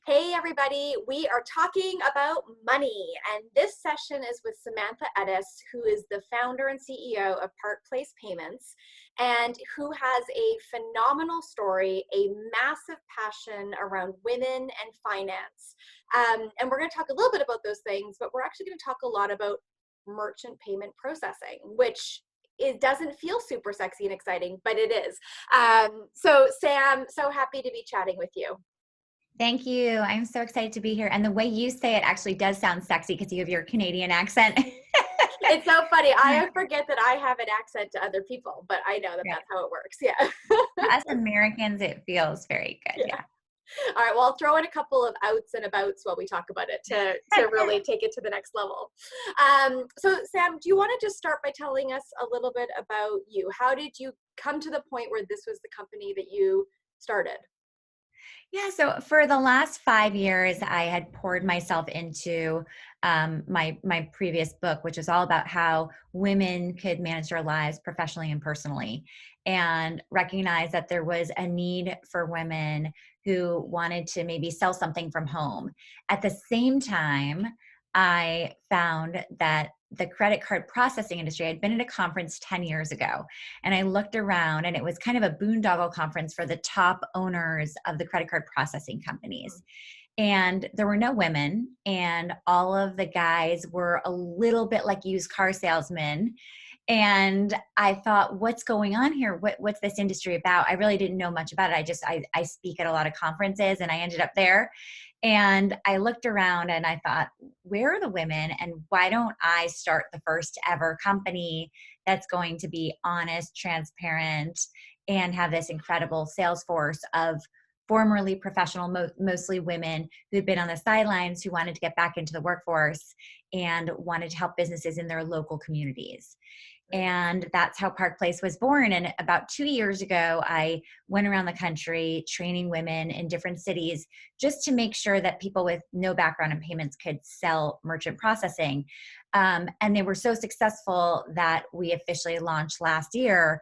Hey everybody, we are talking about money, and this session is with Samantha Ettus, who is the founder and CEO of Park Place Payments, and who has a phenomenal story, a massive passion around women and finance. And we're going to talk a little bit about those things, but we're actually going to talk a lot about merchant payment processing, which it doesn't feel super sexy and exciting, but it is. So Sam, so happy to be chatting with you. Thank you. I'm so excited to be here. And the way you say it actually does sound sexy because you have your Canadian accent. It's so funny. I forget that I have an accent to other people, but I know that Right. that's how it works. Yeah. To us Americans, it feels very good. Yeah. Yeah. All right. Well, I'll throw in a couple of outs and abouts while we talk about it to really take it to the next level. So Sam, do you want to just start by telling us a little bit about you? How did you come to the point where this was the company that you started? Yeah. So for the last 5 years, I had poured myself into my previous book, which is all about how women could manage their lives professionally and personally, and recognize that there was a need for women who wanted to maybe sell something from home. At the same time, I found that the credit card processing industry, I'd been at a conference 10 years ago, and I looked around, and it was kind of a boondoggle conference for the top owners of the credit card processing companies. And there were no women, and all of the guys were a little bit like used car salesmen. And I thought, what's going on here? What's this industry about? I really didn't know much about it. I speak at a lot of conferences, and I ended up there. And I looked around and I thought, where are the women? And why don't I start the first ever company that's going to be honest, transparent, and have this incredible sales force of formerly professional, mostly women who'd been on the sidelines, who wanted to get back into the workforce and wanted to help businesses in their local communities. And that's how Park Place was born. And about 2 years ago, I went around the country training women in different cities just to make sure that people with no background in payments could sell merchant processing. And they were so successful that we officially launched last year.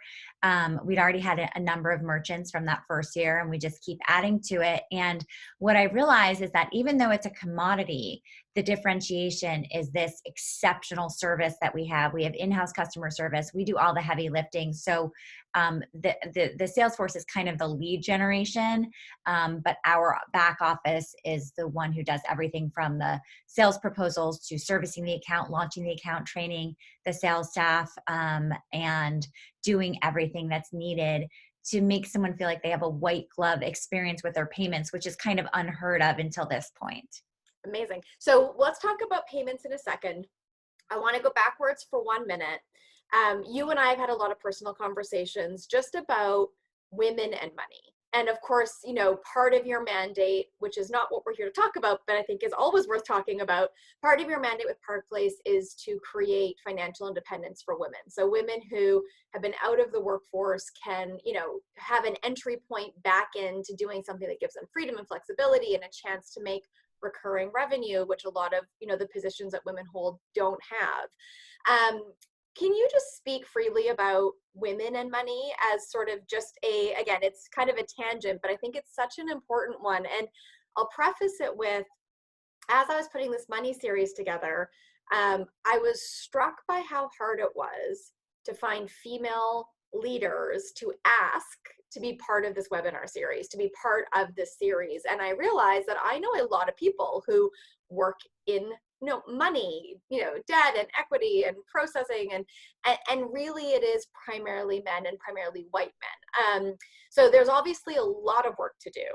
We'd already had a number of merchants from that first year, and we just keep adding to it. And what I realized is that even though it's a commodity, the differentiation is this exceptional service that we have. We have in-house customer service. We do all the heavy lifting. So the sales force is kind of the lead generation, but our back office is the one who does everything from the sales proposals to servicing the account, launching the account, training the sales staff, and doing everything that's needed to make someone feel like they have a white glove experience with their payments, which is kind of unheard of until this point. Amazing. So let's talk about payments in a second. I want to go backwards for 1 minute. You and I have had a lot of personal conversations just about women and money. And of course, part of your mandate, which is not what we're here to talk about, but I think is always worth talking about, part of your mandate with Park Place is to create financial independence for women. So women who have been out of the workforce can, have an entry point back into doing something that gives them freedom and flexibility and a chance to make recurring revenue, which a lot of the positions that women hold don't have. Can you just speak freely about women and money as sort of just again, it's kind of a tangent, but I think it's such an important one. And I'll preface it with, as I was putting this money series together, I was struck by how hard it was to find female leaders to ask to be part of this webinar series, to be part of this series. And I realized that I know a lot of people who work in money, debt and equity and processing, and really it is primarily men and primarily white men. So there's obviously a lot of work to do,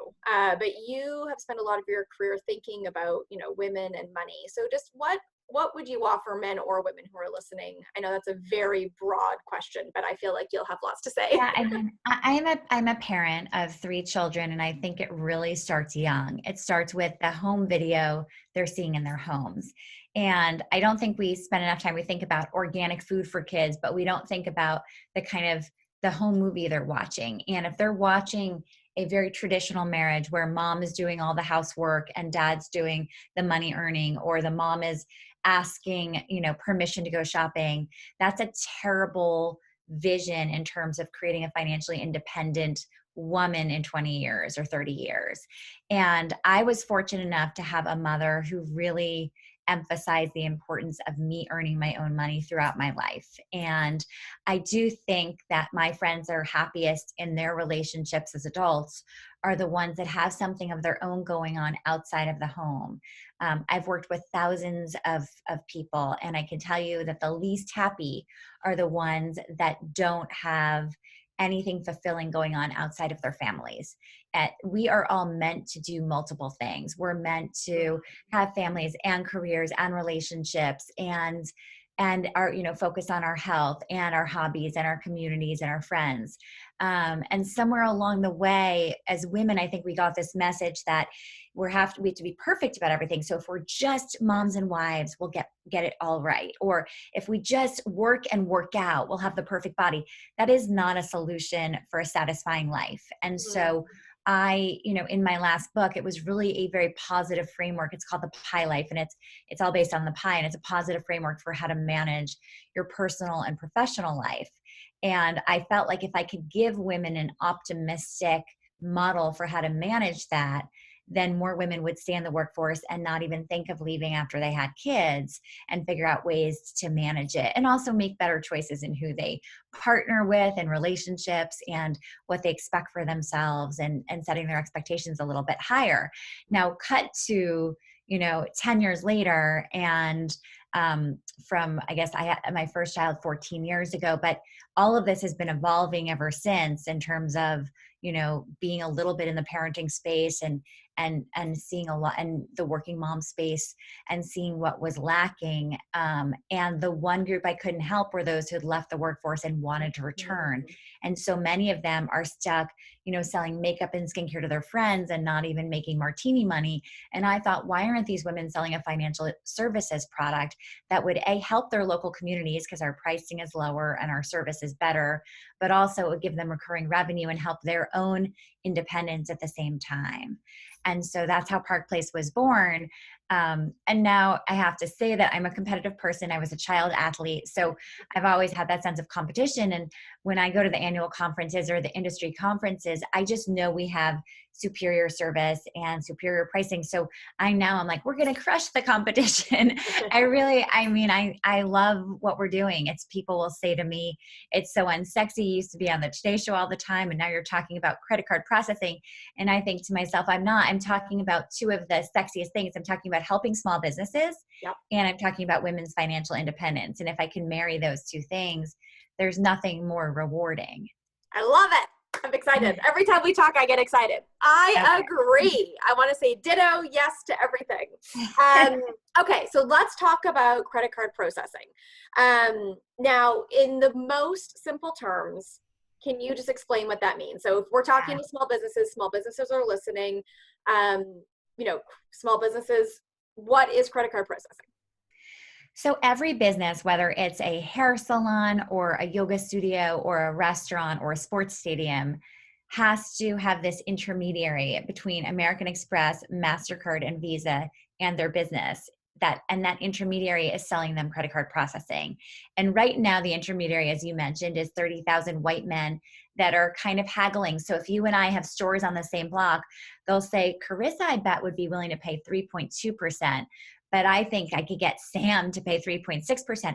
but you have spent a lot of your career thinking about women and money. So just what would you offer men or women who are listening? I know that's a very broad question, but I feel like you'll have lots to say. Yeah, I mean, I'm a parent of 3 children, and I think it really starts young. It starts with the home video they're seeing in their homes. And I don't think we spend enough time. We think about organic food for kids, but we don't think about the home movie they're watching. And if they're watching a very traditional marriage where mom is doing all the housework and dad's doing the money earning, or the mom is asking, permission to go shopping, that's a terrible vision in terms of creating a financially independent woman in 20 years or 30 years. And I was fortunate enough to have a mother who really emphasized the importance of me earning my own money throughout my life. And I do think that my friends are happiest in their relationships as adults are the ones that have something of their own going on outside of the home. I've worked with thousands of people, and I can tell you that the least happy are the ones that don't have anything fulfilling going on outside of their families. We are all meant to do multiple things. We're meant to have families and careers and relationships and our, focus on our health and our hobbies and our communities and our friends. And somewhere along the way, as women, I think we got this message that we have to be perfect about everything. So if we're just moms and wives, we'll get it all right. Or if we just work and work out, we'll have the perfect body. That is not a solution for a satisfying life. And so in my last book, it was really a very positive framework. It's called the Pie Life, and it's all based on the pie, and it's a positive framework for how to manage your personal and professional life. And I felt like if I could give women an optimistic model for how to manage that, then more women would stay in the workforce and not even think of leaving after they had kids, and figure out ways to manage it, and also make better choices in who they partner with and relationships and what they expect for themselves, and setting their expectations a little bit higher. Now, cut to 10 years later, and from, I guess I had my first child 14 years ago, but all of this has been evolving ever since, in terms of being a little bit in the parenting space and seeing a lot in the working mom space, and seeing what was lacking. And the one group I couldn't help were those who had left the workforce and wanted to return. And so many of them are stuck, selling makeup and skincare to their friends and not even making martini money. And I thought, why aren't these women selling a financial services product that would help their local communities, because our pricing is lower and our service is better, but also it would give them recurring revenue and help their own independence at the same time. And so that's how Park Place was born. And now I have to say that I'm a competitive person. I was a child athlete, so I've always had that sense of competition. And when I go to the annual conferences or the industry conferences, I just know we have superior service and superior pricing. So I'm like, we're going to crush the competition. I love what we're doing. People will say to me, it's so unsexy. You used to be on the Today Show all the time, and now you're talking about credit card processing. And I think to myself, I'm not. I'm talking about two of the sexiest things. I'm talking about helping small businesses, and I'm talking about women's financial independence. And if I can marry those two things, there's nothing more rewarding. I love it. I'm excited. Every time we talk, I get excited. I agree. I want to say ditto, yes to everything. Okay, so let's talk about credit card processing. Now, in the most simple terms, can you just explain what that means? So if we're talking to small businesses are listening, small businesses, what is credit card processing? So every business, whether it's a hair salon or a yoga studio or a restaurant or a sports stadium, has to have this intermediary between American Express, MasterCard, and Visa and their business. That intermediary is selling them credit card processing. And right now, the intermediary, as you mentioned, is 30,000 white men that are kind of haggling. So if you and I have stores on the same block, they'll say, Carissa, I bet, would be willing to pay 3.2%. But I think I could get Sam to pay 3.6%.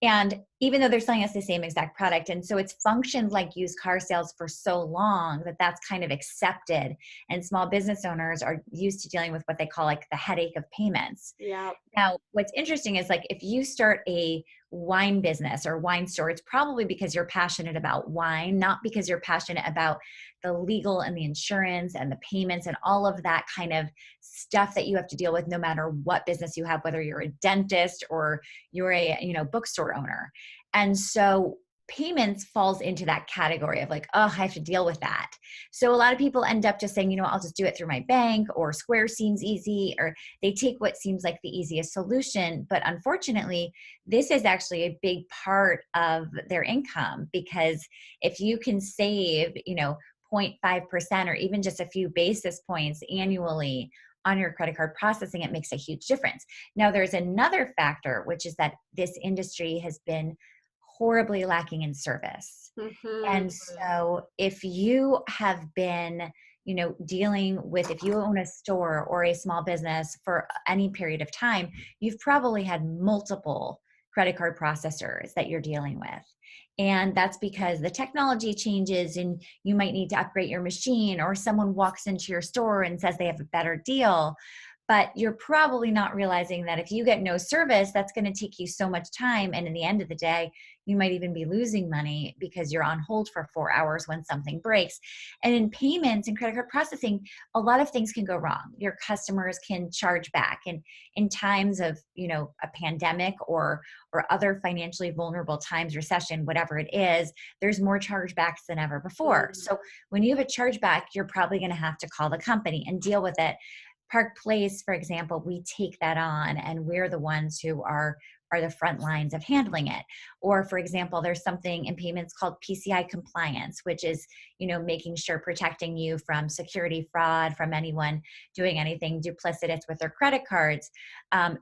And even though they're selling us the same exact product. And so it's functioned like used car sales for so long that that's kind of accepted. And small business owners are used to dealing with what they call like the headache of payments. Yeah. Now, what's interesting is like if you start a wine business or wine store, it's probably because you're passionate about wine, not because you're passionate about the legal and the insurance and the payments and all of that kind of stuff that you have to deal with no matter what business you have, whether you're a dentist or you're a bookstore owner. And so payments falls into that category of like, oh, I have to deal with that. So a lot of people end up just saying, I'll just do it through my bank, or Square seems easy, or they take what seems like the easiest solution. But unfortunately, this is actually a big part of their income, because if you can save, 0.5% or even just a few basis points annually on your credit card processing, it makes a huge difference. Now, there's another factor, which is that this industry has been horribly lacking in service. Mhm. And so if you have been, dealing with, if you own a store or a small business for any period of time, you've probably had multiple credit card processors that you're dealing with. And that's because the technology changes and you might need to upgrade your machine, or someone walks into your store and says they have a better deal. But you're probably not realizing that if you get no service, that's going to take you so much time. And in the end of the day, you might even be losing money because you're on hold for 4 hours when something breaks. And in payments and credit card processing, a lot of things can go wrong. Your customers can charge back. And in times of, a pandemic or other financially vulnerable times, recession, whatever it is, there's more chargebacks than ever before. Mm. So when you have a chargeback, you're probably going to have to call the company and deal with it. Park Place, for example, we take that on and we're the ones who are the front lines of handling it. Or for example, there's something in payments called PCI compliance, which is, making sure protecting you from security fraud, from anyone doing anything duplicitous with their credit cards.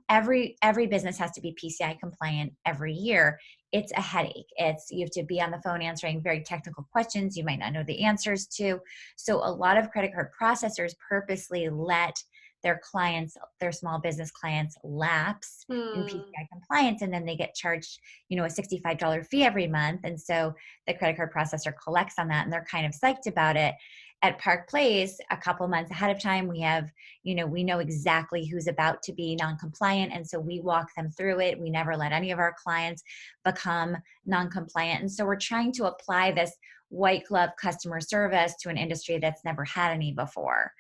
Every business has to be PCI compliant every year. It's a headache. You have to be on the phone answering very technical questions you might not know the answers to. So a lot of credit card processors purposely let their clients, their small business clients, lapse in Hmm. PCI compliance, and then they get charged, a $65 fee every month. And so the credit card processor collects on that, and they're kind of psyched about it. At Park Place, a couple months ahead of time, we have, we know exactly who's about to be non-compliant, and so we walk them through it. We never let any of our clients become non-compliant, and so we're trying to apply this white glove customer service to an industry that's never had any before.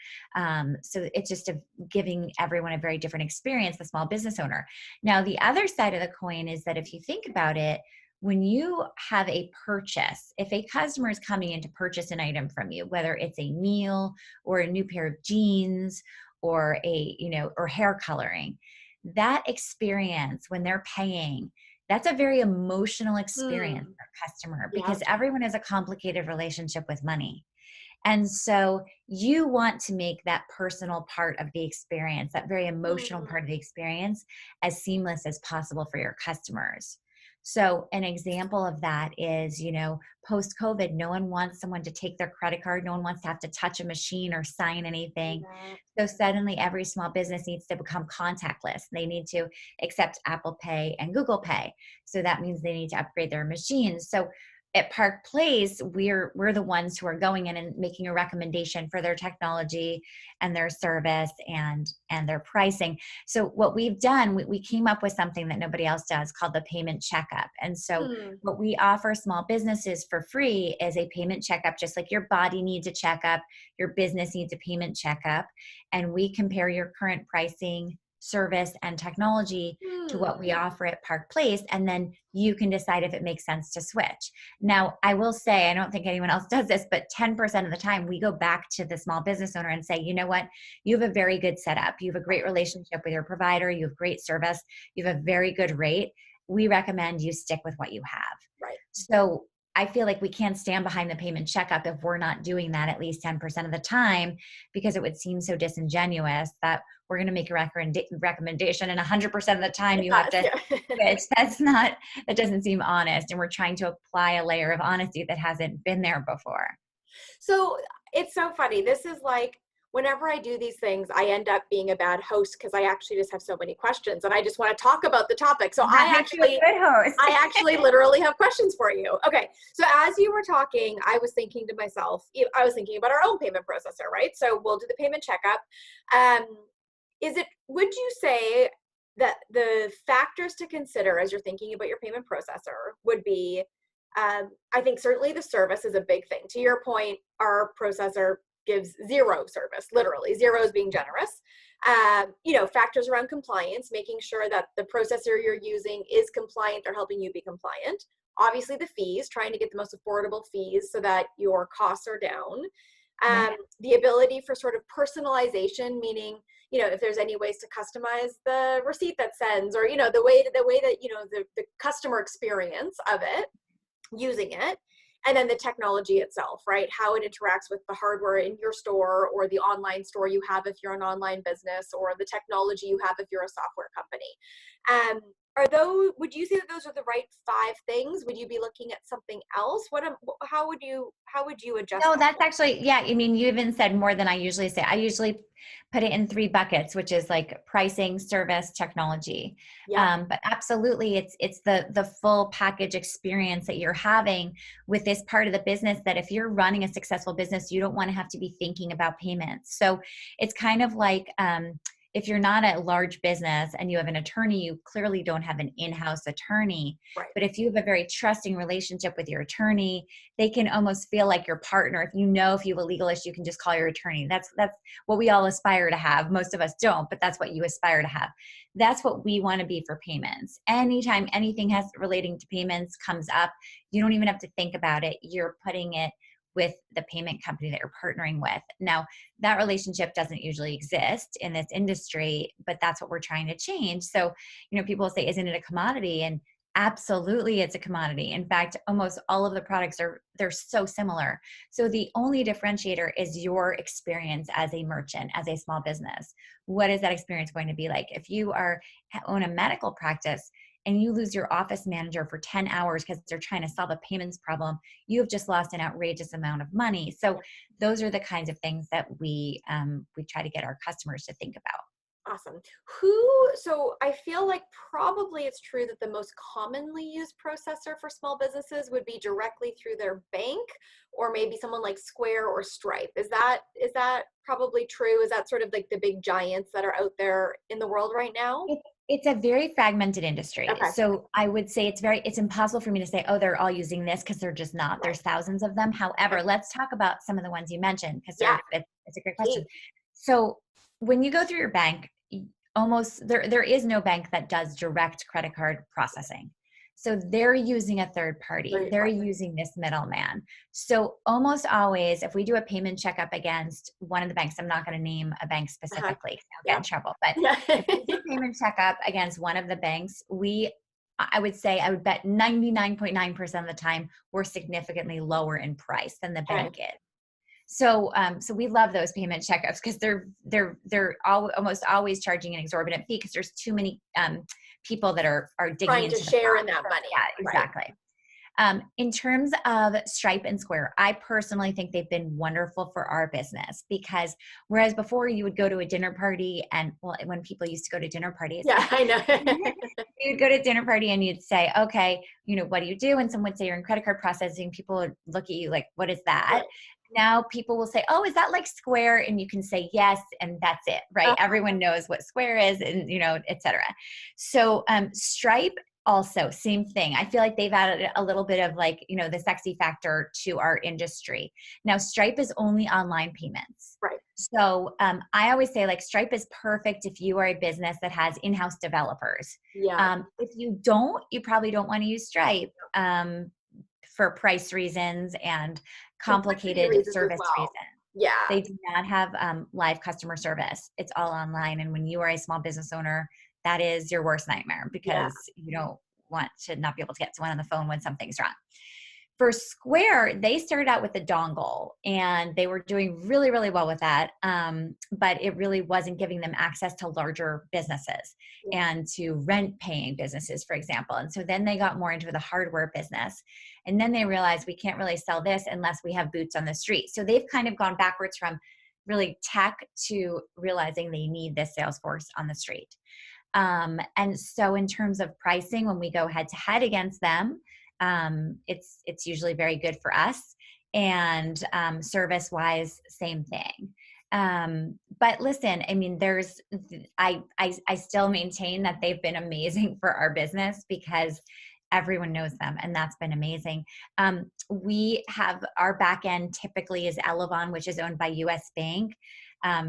So it's just giving everyone a very different experience, the small business owner. Now, the other side of the coin is that if you think about it, when you have a purchase, if a customer is coming in to purchase an item from you, whether it's a meal or a new pair of jeans or or hair coloring, that experience when they're paying, that's a very emotional experience Hmm. for a customer, Yep. because everyone has a complicated relationship with money. And so you want to make that personal part of the experience, that very emotional Hmm. part of the experience, as seamless as possible for your customers. So an example of that is, post COVID, no one wants someone to take their credit card. No one wants to have to touch a machine or sign anything. That. So suddenly every small business needs to become contactless. They need to accept Apple Pay and Google Pay. So that means they need to upgrade their machines. So at Park Place, we're the ones who are going in and making a recommendation for their technology and their service and their pricing. So what we've done, we came up with something that nobody else does called the payment checkup. And so Hmm. what we offer small businesses for free is a payment checkup. Just like your body needs a checkup, your business needs a payment checkup. And we compare your current pricing, service, and technology to Hmm. what we offer at Park Place, and then you can decide if it makes sense to switch. Now, I will say, I don't think anyone else does this, but 10% of the time we go back to the small business owner and say, you know what, you have a very good setup. You have a great relationship with your provider. You have great service. You have a very good rate. We recommend you stick with what you have. Right. So I feel like we can't stand behind the payment checkup if we're not doing that at least 10% of the time, because it would seem so disingenuous that we're going to make a recommendation and 100% of the time you have Yes. to Yeah. switch. That doesn't seem honest. And we're trying to apply a layer of honesty that hasn't been there before. So it's so funny. This is like whenever I do these things, I end up being a bad host because I actually just have so many questions and I just want to talk about the topic. So That makes you a good host. I actually literally have questions for you. Okay. So as you were talking, I was thinking to myself, I was thinking about our own payment processor, right? So we'll do the payment checkup. Would you say that the factors to consider as you're thinking about your payment processor would be, I think certainly the service is a big thing. To your point, our processor gives zero service, literally zero is being generous. Factors around compliance, making sure that the processor you're using is compliant or helping you be compliant. Obviously the fees, trying to get the most affordable fees so that your costs are down. Right. The ability for sort of personalization, meaning, if there's any ways to customize the receipt that sends, or, the way that, the customer experience of it, using it, and then the technology itself, right? How it interacts with the hardware in your store or the online store you have if you're an online business, or the technology you have if you're a software company. Are those, would you say that those are the right 5 things? Would you be looking at something else? How would you adjust No, that? that's actually, yeah. I mean, you even said more than I usually say. I usually put it in 3 buckets, which is like pricing, service, technology. Yeah, But absolutely, it's the full package experience that you're having with this part of the business. That if you're running a successful business, you don't want to have to be thinking about payments. So it's kind of like, if you're not a large business and you have an attorney, you clearly don't have an in-house attorney. right. But if you have a very trusting relationship with your attorney, they can almost feel like your partner. If you know, if you have a legal issue, you can just call your attorney. That's what we all aspire to have. Most of us don't, but that's what you aspire to have. That's what we want to be for payments. Anytime anything has relating to payments comes up, you don't even have to think about it. You're putting it with the payment company that you're partnering with. Now, that relationship doesn't usually exist in this industry, but that's what we're trying to change. So, people say, isn't it a commodity? And absolutely, it's a commodity. In fact, almost all of the products they're so similar. So the only differentiator is your experience as a merchant, as a small business. What is that experience going to be like? If you own a medical practice and you lose your office manager for 10 hours because they're trying to solve a payments problem, you have just lost an outrageous amount of money. So those are the kinds of things that we try to get our customers to think about. Awesome. So I feel like probably it's true that the most commonly used processor for small businesses would be directly through their bank, or maybe someone like Square or Stripe. Is that probably true? Is that sort of like the big giants that are out there in the world right now? It's a very fragmented industry. Okay. So I would say it's impossible for me to say, oh, they're all using this, because they're just not. Right. There's thousands of them. Okay. However, let's talk about some of the ones you mentioned, because Yeah, it's a great question. please. So when you go through your bank, almost there is no bank that does direct credit card processing. So they're using a third party. Right. They're Right. using this middleman. So almost always, if we do a payment checkup against one of the banks, I'm not going to name a bank Uh-huh. specifically, 'cause I'll get Yeah. in trouble. But Yeah. if we do a payment checkup against one of the banks, I would bet 99.9% of the time we're significantly lower in price than the Okay. bank is. So we love those payment checkups, because almost always charging an exorbitant fee, because there's too many people that are digging Trying to into the share in pot. that money. Yeah, Right. exactly. In terms of Stripe and Square, I personally think they've been wonderful for our business, because whereas before you would go to a dinner party, and well, when people used to go to dinner parties, Yeah, I know. you'd go to a dinner party and you'd say, okay, what do you do? And someone would say you're in credit card processing. People would look at you like, what is that? Right. Now people will say, oh, is that like Square? And you can say yes, and that's it, right? Everyone knows what Square is, and et cetera. So Stripe, also same thing. I feel like they've added a little bit of like, the sexy factor to our industry. Now Stripe is only online payments. Right. So I always say, like, Stripe is perfect if you are a business that has in-house developers. Yeah. If you don't, you probably don't want to use Stripe, for price reasons and Simplicity complicated reasons as service well. reasons. Yeah. They do not have live customer service. It's all online. And when you are a small business owner, that is your worst nightmare, Yeah. because you don't want to not be able to get someone on the phone when something's wrong. For Square, they started out with a dongle, and they were doing really, really well with that. But it really wasn't giving them access to larger businesses Yeah. and to rent paying businesses, for example. And so then they got more into the hardware business. And then they realized, we can't really sell this unless we have boots on the street. So they've kind of gone backwards from really tech to realizing they need this sales force on the street. And so in terms of pricing, when we go head to head against them, it's usually very good for us. And service wise, same thing. But listen, I mean, I still maintain that they've been amazing for our business, because everyone knows them, and that's been amazing. We have our back end typically is Elevon, which is owned by US Bank.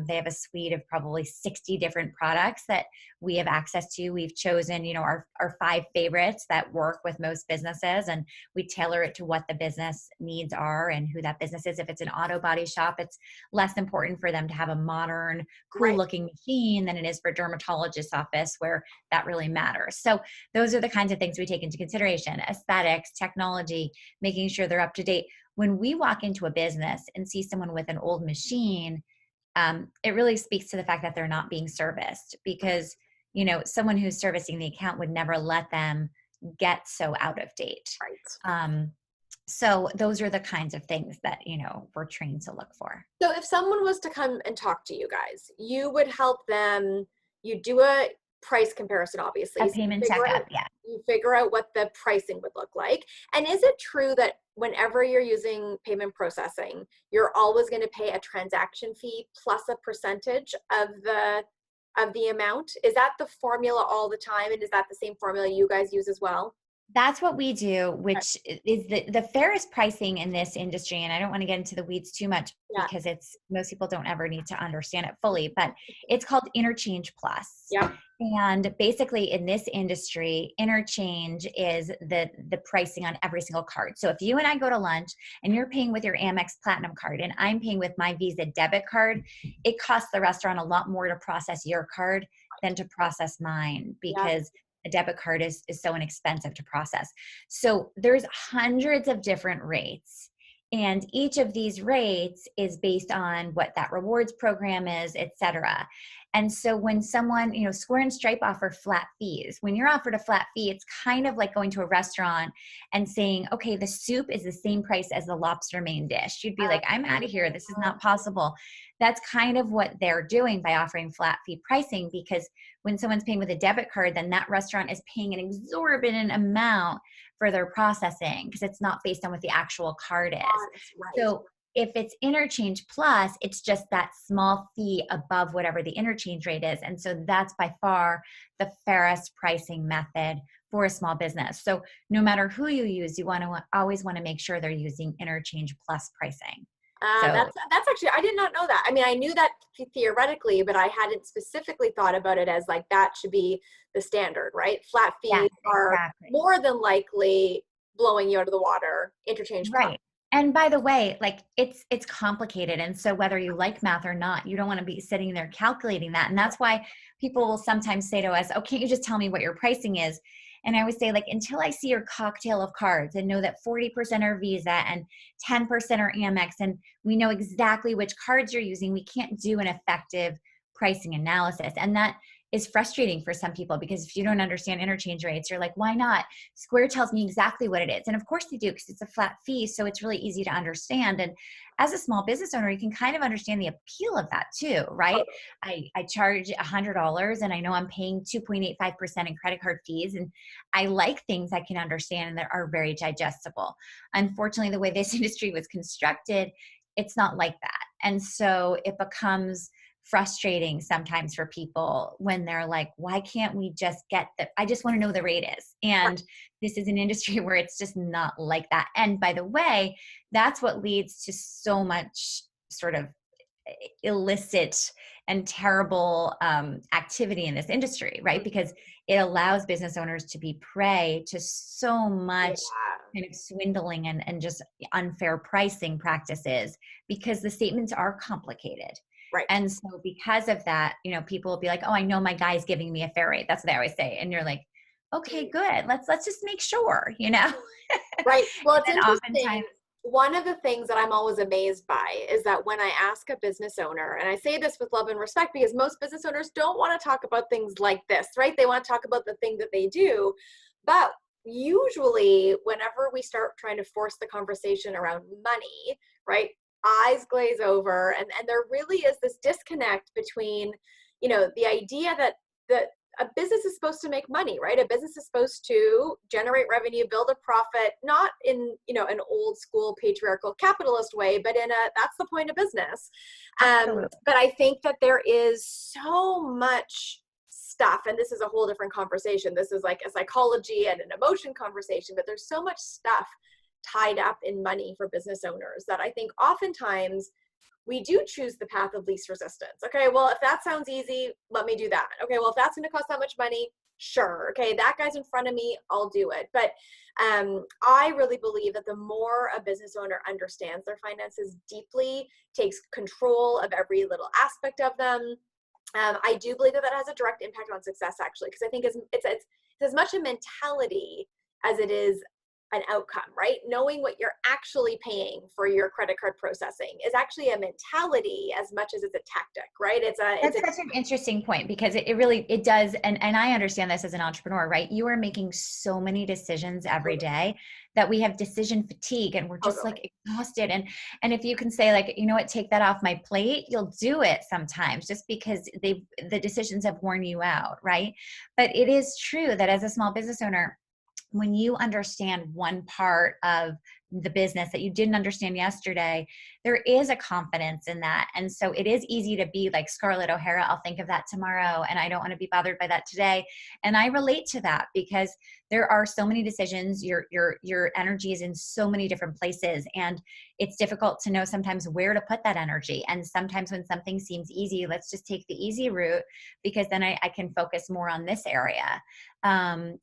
They have a suite of probably 60 different products that we have access to. We've chosen, our 5 favorites that work with most businesses, and we tailor it to what the business needs are and who that business is. If it's an auto body shop, it's less important for them to have a modern, cool Right. looking machine than it is for a dermatologist's office, where that really matters. So those are the kinds of things we take into consideration: aesthetics, technology, making sure they're up to date. When we walk into a business and see someone with an old machine, it really speaks to the fact that they're not being serviced, because someone who's servicing the account would never let them get so out of date. Right. So those are the kinds of things that, we're trained to look for. So if someone was to come and talk to you guys, you would help them, you do a price comparison, obviously. A So payment checkup, yeah. you figure out what the pricing would look like. And is it true that whenever you're using payment processing, you're always going to pay a transaction fee plus a percentage of the amount? Is that the formula all the time? And is that the same formula you guys use as well? That's what we do, Okay. which is the fairest pricing in this industry. And I don't want to get into the weeds too much Yeah. because most people don't ever need to understand it fully, but it's called interchange-plus. Yeah. And basically in this industry, interchange is the pricing on every single card. So if you and I go to lunch and you're paying with your Amex Platinum card and I'm paying with my Visa debit card, it costs the restaurant a lot more to process your card than to process mine, Yeah. because a debit card is so inexpensive to process. So there's hundreds of different rates. And each of these rates is based on what that rewards program is, et cetera. And so when someone, Square and Stripe offer flat fees. When you're offered a flat fee, it's kind of like going to a restaurant and saying, okay, the soup is the same price as the lobster main dish. You'd be like, I'm out of here. This is not possible. That's kind of what they're doing by offering flat fee pricing, because when someone's paying with a debit card, then that restaurant is paying an exorbitant amount for their processing because it's not based on what the actual card is. Right. So if it's interchange plus, it's just that small fee above whatever the interchange rate is. And so that's by far the fairest pricing method for a small business. So no matter who you use, you always want to make sure they're using interchange plus pricing. So That's actually, I did not know that. I mean, I knew that theoretically, but I hadn't specifically thought about it as like that should be the standard, right? Flat fees yes, are exactly. more than likely blowing you out of the water. Interchange plus. Right. And by the way, like it's complicated. And so whether you like math or not, you don't want to be sitting there calculating that. And that's why people will sometimes say to us, oh, can't you just tell me what your pricing is? And I would say, like, until I see your cocktail of cards and know that 40% are Visa and 10% are Amex, and we know exactly which cards you're using, we can't do an effective pricing analysis. And that is frustrating for some people, because if you don't understand interchange rates, you're like, why not? Square tells me exactly what it is. And of course they do, because it's a flat fee. So it's really easy to understand. And as a small business owner, you can kind of understand the appeal of that too, right? I charge $100 and I know I'm paying 2.85% in credit card fees. And I like things I can understand and that are very digestible. Unfortunately, the way this industry was constructed, it's not like that. And so it becomes frustrating sometimes for people when they're like, why can't we just get I just want to know the rate is. And this is an industry where it's just not like that. And by the way, that's what leads to so much sort of illicit and terrible activity in this industry, right? Because it allows business owners to be prey to so much kind of swindling and just unfair pricing practices, because the statements are complicated. Right. And so because of that, people will be like, oh, I know my guy's giving me a fair rate. That's what they always say. And you're like, okay, good. Let's just make sure, Right. Well, it's interesting. Oftentimes, one of the things that I'm always amazed by is that when I ask a business owner, and I say this with love and respect because most business owners don't want to talk about things like this, right? They want to talk about the thing that they do. But usually whenever we start trying to force the conversation around money, right, eyes glaze over, and there really is this disconnect between, the idea that a business is supposed to make money, right? A business is supposed to generate revenue, build a profit, not in, an old school patriarchal capitalist way, but that's the point of business. But I think that there is so much stuff, and this is a whole different conversation. This is like a psychology and an emotion conversation, but there's so much stuff tied up in money for business owners that I think oftentimes we do choose the path of least resistance. Okay, well, if that sounds easy, let me do that. Okay, well, if that's going to cost that much money, sure. Okay, that guy's in front of me, I'll do it. But I really believe that the more a business owner understands their finances deeply, takes control of every little aspect of them, I do believe that has a direct impact on success, actually, because I think it's as much a mentality as it is an outcome, right? Knowing what you're actually paying for your credit card processing is actually a mentality as much as it's a tactic, right? That's such an interesting point because it really it does, and I understand this as an entrepreneur, right? You are making so many decisions every totally, day that we have decision fatigue and we're just like totally. exhausted. And if you can say like, you know what, take that off my plate, you'll do it sometimes just because the decisions have worn you out, right? But it is true that as a small business owner, when you understand one part of the business that you didn't understand yesterday, there is a confidence in that. And so it is easy to be like Scarlett O'Hara, I'll think of that tomorrow, and I don't want to be bothered by that today. And I relate to that because there are so many decisions, your energy is in so many different places, and it's difficult to know sometimes where to put that energy. And sometimes when something seems easy, let's just take the easy route because then I can focus more on this area. And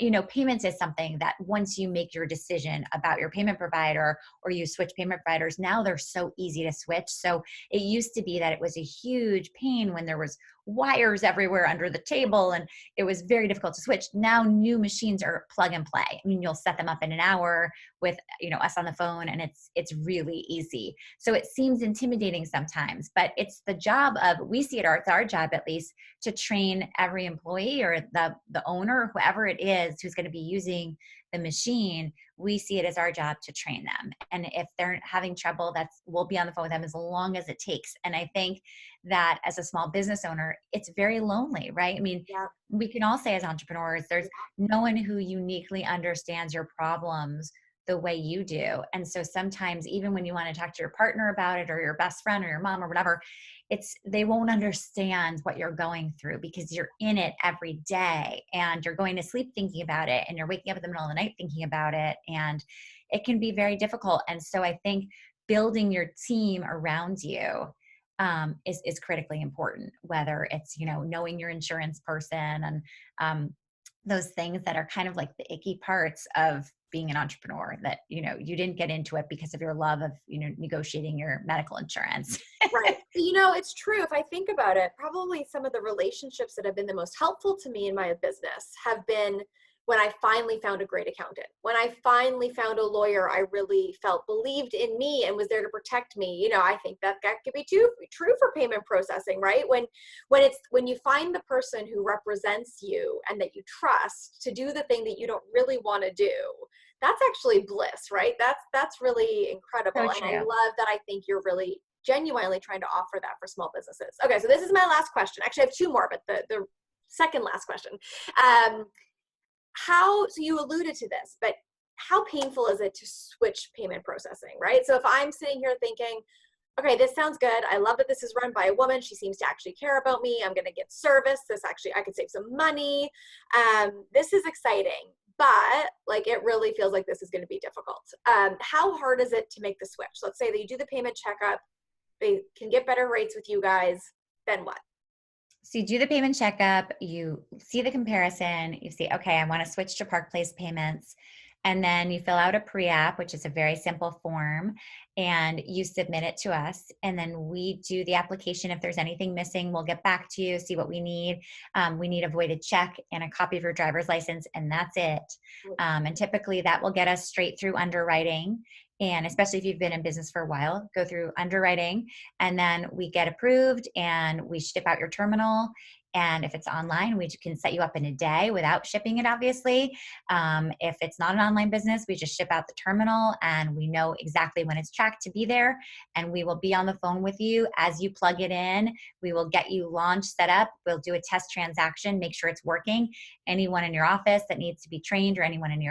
you know, payments is something that once you make your decision about your payment provider or you switch payment providers, now they're so easy to switch. So it used to be that it was a huge pain when there was wires everywhere under the table and it was very difficult to switch. Now new machines are plug and play. I mean, you'll set them up in an hour with, you know, us on the phone, and it's really easy. So it seems intimidating sometimes, but it's the job of, we see it, it's our job at least, to train every employee or the owner, whoever it is who's going to be using the machine. We see it as our job to train them. And if they're having trouble, we'll be on the phone with them as long as it takes. And I think that as a small business owner, it's very lonely, right? I mean, Yeah, we can all say as entrepreneurs, there's no one who uniquely understands your problems the way you do. And so sometimes even when you want to talk to your partner about it or your best friend or your mom or whatever, they won't understand what you're going through because you're in it every day and you're going to sleep thinking about it and you're waking up in the middle of the night thinking about it, and it can be very difficult. And so I think building your team around you is critically important, whether it's, you know, knowing your insurance person and those things that are kind of like the icky parts of being an entrepreneur that, you know, you didn't get into it because of your love of, you know, negotiating your medical insurance. right. You know, it's true. If I think about it, probably some of the relationships that have been the most helpful to me in my business have been when I finally found a great accountant, when I finally found a lawyer I really felt believed in me and was there to protect me. You know, I think that could be true for payment processing, right? When you find the person who represents you and that you trust to do the thing that you don't really want to do, that's actually bliss, right? That's really incredible. So And I true. love that. I think you're really genuinely trying to offer that for small businesses. Okay, so this is my last question. Actually, I have two more, but the second last question. Um, so you alluded to this, but how painful is it to switch payment processing, right? So if I'm sitting here thinking, okay, this sounds good. I love that this is run by a woman. She seems to actually care about me. I'm going to get service. I could save some money. This is exciting, but like it really feels like this is going to be difficult. How hard is it to make the switch? Let's say that you do the payment checkup. They can get better rates with you guys. Then what? So you do the payment checkup, you see the comparison, you see, okay, I want to switch to Park Place payments. And then you fill out a pre-app, which is a very simple form, and you submit it to us. And then we do the application. If there's anything missing, we'll get back to you, see what we need. We need a voided check and a copy of your driver's license, and that's it. And typically that will get us straight through underwriting. And especially if you've been in business for a while, go through underwriting, and then we get approved and we ship out your terminal. And if it's online, we can set you up in a day without shipping it, obviously. If it's not an online business, we just ship out the terminal and we know exactly when it's tracked to be there. And we will be on the phone with you as you plug it in. We will get you launched, set up. We'll do a test transaction, make sure it's working. Anyone in your office that needs to be trained or anyone in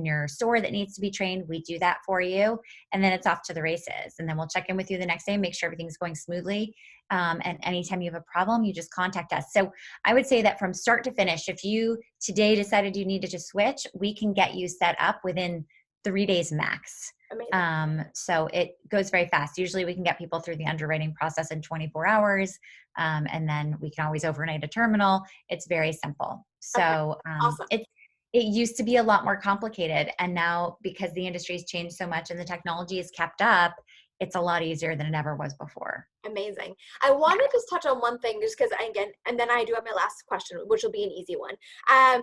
your store that needs to be trained, we do that for you. And then it's off to the races. And then we'll check in with you the next day, make sure everything's going smoothly. And anytime you have a problem, you just contact us. So I would say that from start to finish, if you today decided you needed to switch, we can get you set up within 3 days max. Amazing. So it goes very fast. Usually we can get people through the underwriting process in 24 hours. And then we can always overnight a terminal. It's very simple. Okay. So Awesome. it used to be a lot more complicated. And now because the industry's changed so much and the technology is kept up, it's a lot easier than it ever was before. Amazing. I want to just touch on one thing just because again, and then I do have my last question, which will be an easy one. Um,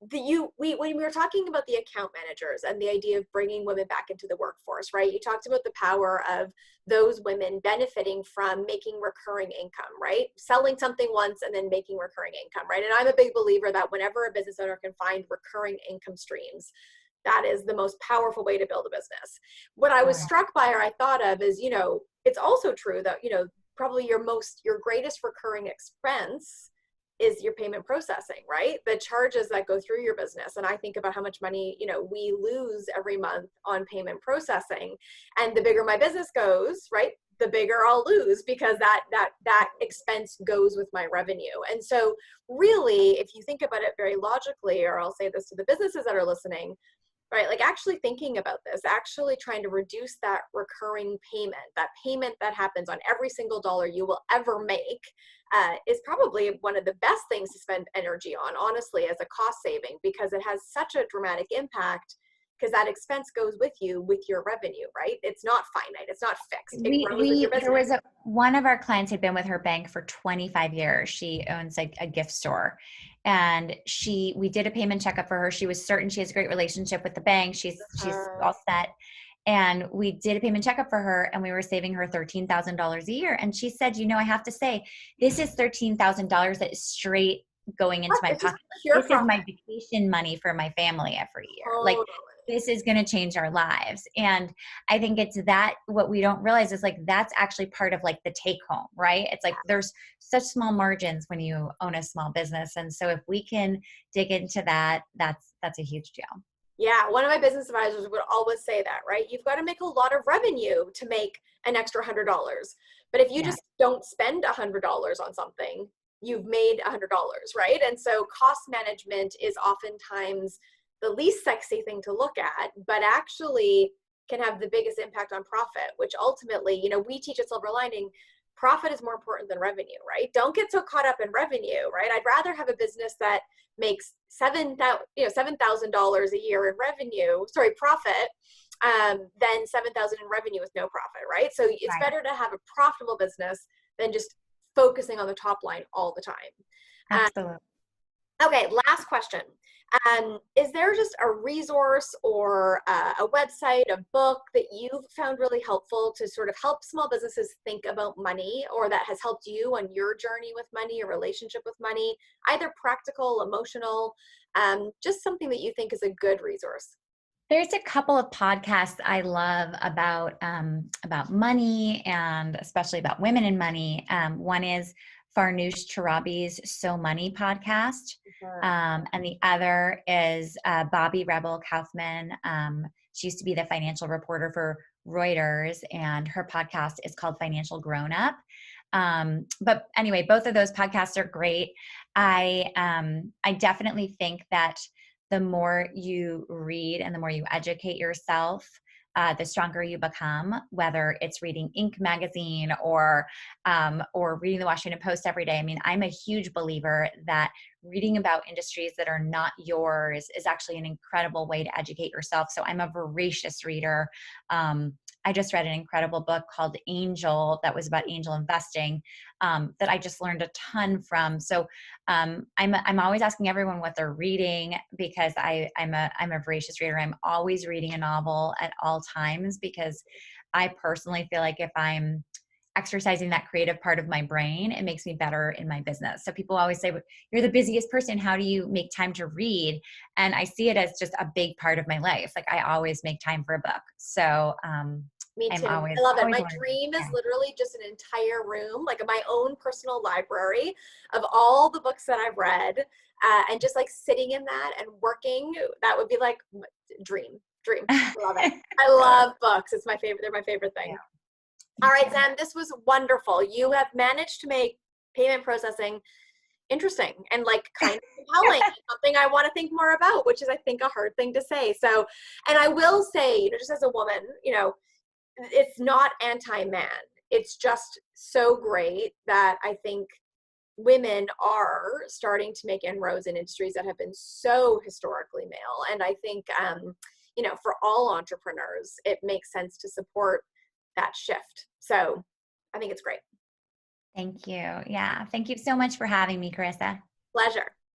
when we were talking about the account managers and the idea of bringing women back into the workforce, right? You talked about the power of those women benefiting from making recurring income, right? Selling something once and then making recurring income, right? And I'm a big believer that whenever a business owner can find recurring income streams, that is the most powerful way to build a business. What I was struck by, or I thought of, is, it's also true that, probably your greatest recurring expense is your payment processing, right? The charges that go through your business. And I think about how much money, we lose every month on payment processing. And the bigger my business goes, right, the bigger I'll lose, because that expense goes with my revenue. And so really, if you think about it very logically, or I'll say this to the businesses that are listening, right, like actually thinking about this, actually trying to reduce that recurring payment, that payment that happens on every single dollar you will ever make, is probably one of the best things to spend energy on, honestly, as a cost saving, because it has such a dramatic impact, because that expense goes with you with your revenue, right? It's not finite. It's not fixed. It grows with your business. There was one of our clients had been with her bank for 25 years. She owns a gift store, and we did a payment checkup for her. She was certain she has a great relationship with the bank. She's all set. And we did a payment checkup for her, and we were saving her $13,000 a year. And she said, I have to say, this is $13,000 that is straight going into my pocket. This is my vacation money for my family every year. Like, this is going to change our lives. And I think it's that what we don't realize is like, that's actually part of like the take home, right? It's like, there's such small margins when you own a small business. And so if we can dig into that, that's a huge deal. Yeah, one of my business advisors would always say that, right? You've got to make a lot of revenue to make an extra $100. But if you just don't spend $100 on something, you've made $100, right? And so cost management is oftentimes the least sexy thing to look at, but actually can have the biggest impact on profit, which ultimately, we teach at Silver Lining, profit is more important than revenue, right? Don't get so caught up in revenue, right? I'd rather have a business that makes $7,000 a year in profit, than 7,000 in revenue with no profit, right? So it's better to have a profitable business than just focusing on the top line all the time. Absolutely. Okay, last question. Is there just a resource or a website, a book that you've found really helpful to sort of help small businesses think about money, or that has helped you on your journey with money or relationship with money, either practical, emotional, just something that you think is a good resource? There's a couple of podcasts I love about money, and especially about women in money. One is Farnoosh Torabi's So Money podcast. And the other is Bobby Rebel Kaufman. She used to be the financial reporter for Reuters, and her podcast is called Financial Grown Up. But anyway, both of those podcasts are great. I definitely think that the more you read and the more you educate yourself, the stronger you become, whether it's reading Inc. magazine or reading the Washington Post every day. I mean, I'm a huge believer that reading about industries that are not yours is actually an incredible way to educate yourself. So I'm a voracious reader. I just read an incredible book called Angel that was about angel investing, that I just learned a ton from. So I'm always asking everyone what they're reading, because I'm a voracious reader. I'm always reading a novel at all times, because I personally feel like if I'm exercising that creative part of my brain, it makes me better in my business. So people always say, you're the busiest person, how do you make time to read? And I see it as just a big part of my life. Like, I always make time for a book. So me too. I love it. My dream is literally just an entire room, like my own personal library of all the books that I've read, and just like sitting in that and working. That would be like dream. I love it. I love books. It's my favorite. They're my favorite thing. Yeah. All right, Sam, this was wonderful. You have managed to make payment processing interesting and like kind of compelling, something I want to think more about, which is, I think, a hard thing to say. So, and I will say, just as a woman, it's not anti-man. It's just so great that I think women are starting to make inroads in industries that have been so historically male. And I think, for all entrepreneurs, it makes sense to support that shift. So I think it's great. Thank you. Yeah. Thank you so much for having me, Carissa. Pleasure.